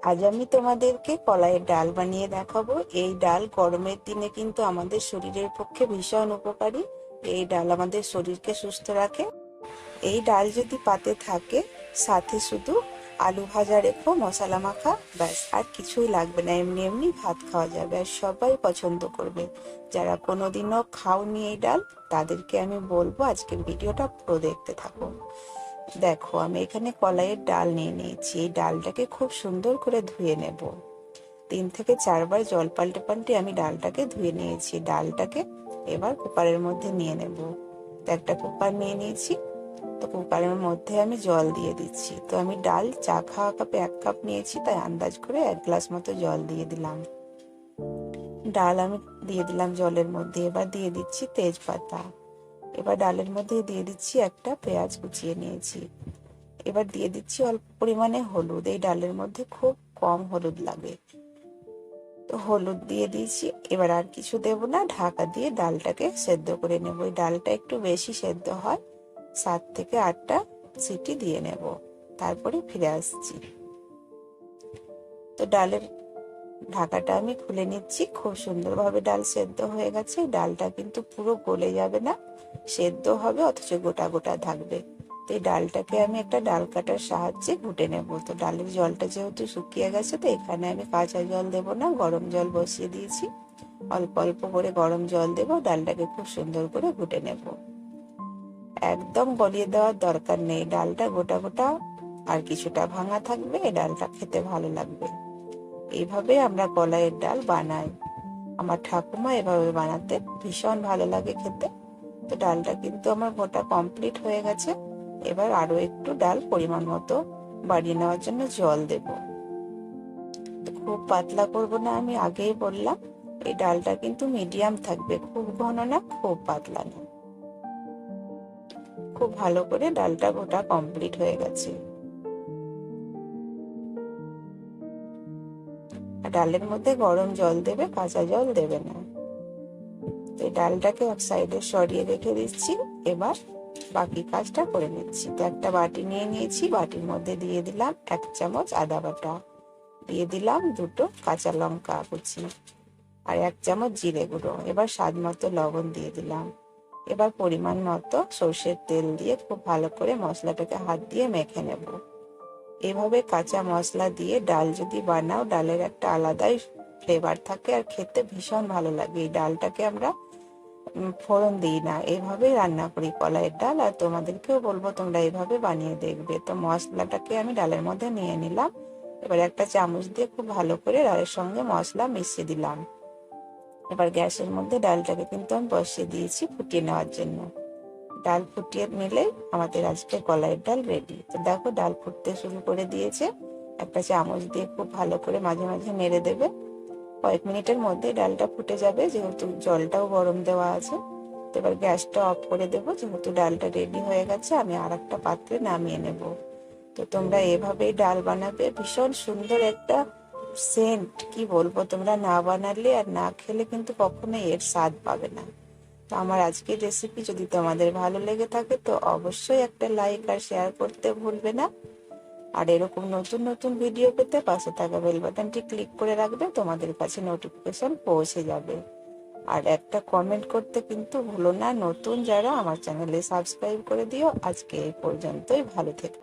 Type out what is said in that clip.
আজ আমি তোমাদেরকে কলাইয়ের ডাল বানিয়ে দেখাবো। এই ডাল গরমের দিনে কিন্তু আমাদের শরীরের পক্ষে ভীষণ উপকারী। এই ডাল আমাদের শরীরকে সুস্থ রাখে। এই ডাল যদি পাতে থাকে, সাথে শুধু আলু ভাজা রেখো, মশলা মাখা, ব্যাস আর কিছুই লাগবে না। এমনি এমনি ভাত খাওয়া যাবে আর সবাই পছন্দ করবে। যারা কোনোদিনও খাওনি এই ডাল, তাদেরকে আমি বলবো আজকের ভিডিওটা পুরো দেখতে থাকো। দেখো, আমি এখানে কলাইয়ের ডাল নিয়ে নিয়েছি। এই ডালটাকে খুব সুন্দর করে ধুয়ে নেব। 3 থেকে 4 বার জল পাল্টে পাল্টে আমি ডালটাকে ধুয়ে নিয়েছি। ডালটাকে এবার কুকারের মধ্যে নিয়ে নেব। তো একটা কুকার নিয়ে নিয়েছি। তো কুকারের মধ্যে আমি জল দিয়ে দিচ্ছি। তো আমি ডাল চা খাওয়া কাপে 1 কাপ নিয়েছি, তাই আন্দাজ করে 1 গ্লাস মতো জল দিয়ে দিলাম। ডাল আমি দিয়ে দিলাম জলের মধ্যে। এবার দিয়ে দিচ্ছি তেজপাতা। এবার ডালের মধ্যে দিয়ে দিচ্ছি একটা পেঁয়াজ কুচিয়ে নিয়েছি। এবার দিয়ে দিচ্ছি অল্প পরিমাণে হলুদ। এই ডালের মধ্যে খুব কম হলুদ লাগে, তো হলুদ দিয়ে দিয়েছি। এবার আর কিছু দেব না, ঢাকা দিয়ে ডালটাকে সেদ্ধ করে নেব। এই ডালটা একটু বেশি সেদ্ধ হয়, 7 থেকে 8টা সিটি দিয়ে নেব, তারপরে ফিরে আসছি। তো ডালের ঢাকাটা আমি খুলে নিচ্ছি। খুব সুন্দরভাবে ডাল সেদ্ধ হয়ে গেছে। ডালটা কিন্তু পুরো গলে যাবে না, সেদ্ধ হবে অথচ গোটা গোটা থাকবে। তো এই ডালটাকে আমি একটা ডাল কাটার সাহায্যে ঘুটে নেব। তো ডালের জলটা যেহেতু শুকিয়ে গেছে, তো এখানে আমি কাঁচা জল দেব না, গরম জল বসিয়ে দিয়েছি। অল্প অল্প করে গরম জল দেব, ডালটাকে খুব সুন্দর করে ঘুটে নেব। একদম গলিয়ে দেওয়ার দরকার নেই, ডালটা গোটা গোটা আর কিছুটা ভাঙা থাকবে। এই ডালটা খেতে ভালো লাগবে। এইভাবে আমরা কলাইয়ের ডাল বানাই। আমার ঠাকুমা এভাবে বানাতে ভীষণ ভালো লাগে খেতে। তো ডালটা কিন্তু আমার গোটা কমপ্লিট হয়ে গেছে। এবার আরো একটু ডাল পরিমাণ মতো বাড়িয়ে নেওয়ার জন্য জল দেব। তো খুব পাতলা করব না, আমি আগেই বললাম। এই ডালটা কিন্তু মিডিয়াম থাকবে, খুব ঘন না খুব পাতলা না। খুব ভালো করে ডালটা গোটা কমপ্লিট হয়ে গেছে। ডালের মধ্যে গরম জল দেবে, কাঁচা জল দেবে না। তো এই ডালটাকে এক সাইডে সরিয়ে রেখে দিচ্ছি। এবার বাকি কাজটা করে নিচ্ছি। তো একটা বাটি নিয়ে নিয়েছি, বাটির মধ্যে দিয়ে দিলাম 1 চামচ আদা বাটা, দিয়ে দিলাম 2টো কাঁচা লঙ্কা কুচি আর 1 চামচ জিরে গুঁড়ো। এবার স্বাদ মতো লবণ দিয়ে দিলাম। এবার পরিমাণ মতো সর্ষের তেল দিয়ে খুব ভালো করে মশলাটাকে হাত দিয়ে মেখে নেব। এভাবে কাঁচা মশলা দিয়ে ডাল যদি বানাও, ডালের একটা আলাদাই ফ্লেভার থাকে আর খেতে ভীষণ ভালো লাগে। এই ডালটাকে আমরা ফোড়ন দিই না, এইভাবেই রান্না করি কলাইয়ের ডাল। আর তোমাদেরকেও বলবো তোমরা এইভাবে বানিয়ে দেখবে। তো মশলাটাকে আমি ডালের মধ্যে নিয়ে নিলাম। এবার একটা চামচ দিয়ে খুব ভালো করে ডালের সঙ্গে মশলা মিশিয়ে দিলাম। এবার গ্যাসের মধ্যে ডালটাকে কিন্তু আমি বসিয়ে দিয়েছি ফুটিয়ে নেওয়ার জন্য। ডাল ফুটিয়ে নিলেই আমাদের আজকে কলাইয়ের ডাল রেডি। তো দেখো, ডাল ফুটতে শুরু করে দিয়েছে। একটা চামচ দিয়ে খুব ভালো করে মাঝে মাঝে নেড়ে দেবে। কয়েক মিনিটের মধ্যে ডালটা ফুটে যাবে, যেহেতু জলটাও গরম দেওয়া আছে। তো এবার গ্যাসটা অফ করে দেবো, যেহেতু ডালটা রেডি হয়ে গেছে। আমি আর একটা পাত্রে নামিয়ে নেব। তো তোমরা এভাবেই ডাল বানাবে, ভীষণ সুন্দর একটা সেন্ট, কি বলবো, তোমরা না বানালে আর না খেলে কিন্তু কখনোই এর স্বাদ পাবে না। তো আমার আজকের রেসিপি যদি তোমাদের ভালো লেগে থাকে, তো অবশ্যই একটা লাইক আর শেয়ার করতে ভুলবে না। আর এরকম নতুন নতুন ভিডিও পেতে পাশে থাকা বেল বাটনটি ক্লিক করে রাখবে, তোমাদের কাছে নোটিফিকেশন পৌঁছে যাবে। আর একটা কমেন্ট করতে কিন্তু ভুলো না। নতুন যারা, আমার চ্যানেলে সাবস্ক্রাইব করে দিও। আজকে এই পর্যন্তই, ভালো থেকো।